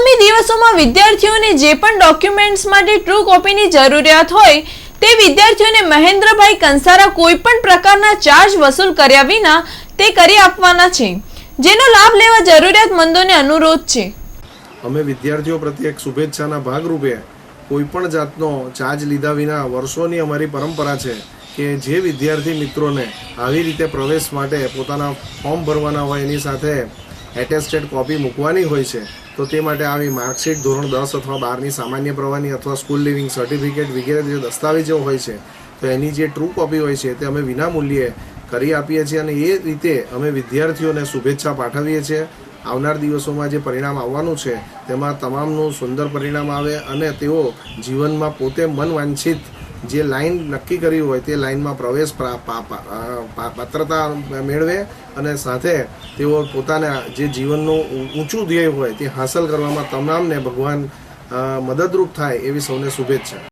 આગામી દિવસોમાં વિદ્યાર્થીઓને જે પણ ડોક્યુમેન્ટ્સ માટે ટ્રુ કોપીની જરૂરિયાત હોય તે વિદ્યાર્થીઓને મહેન્દ્રભાઈ કંસારા કોઈ પણ પ્રકારના ચાર્જ વસૂલ કર્યા વિના તે કરી આપવાના છે, જેનો લાભ લેવા જરૂરિયાતમંદોને અનુરોધ છે। અમે વિદ્યાર્થીઓ પ્રત્યે એક શુભેચ્છાના ભાગરૂપે કોઈ પણ જાતનો ચાર્જ લીધા વિના વર્ષોની અમારી પરંપરા છે કે જે વિદ્યાર્થી મિત્રોને આવી રીતે પ્રવેશ માટે પોતાના ફોર્મ ભરવાના હોય એની સાથે એટેસ્ટેડ કોપી મૂકવાની હોય છે તો તે માટે આવી માર્કશીટ ધોરણ 10 અથવા 12ની સામાન્ય પ્રવાહની અથવા સ્કૂલ લિવિંગ સર્ટિફિકેટ વગેરે જે દસ્તાવેજો હોય છે તો એની જે ટ્રુ કોપી હોય છે તે અમે વિના મૂલ્યે કરી આપીએ છીએ અને એ રીતે અમે વિદ્યાર્થીઓને શુભેચ્છા પાઠવીએ છીએ। આવનાર દિવસોમાં જે પરિણામ આવવાનું છે તેમાં તમામનું સુંદર પરિણામ આવે અને તેઓ જીવનમાં પોતે મનવાંછિત જે લાઈન નક્કી કરી હોય તે લાઈનમાં પ્રવેશ પાત્રતા મેળવે અને સાથે તેઓ પોતાના જે જીવનનું ઊંચું ધ્યેય હોય તે હાંસલ કરવામાં તમામને ભગવાન મદદરૂપ થાય એવી સૌને શુભેચ્છા।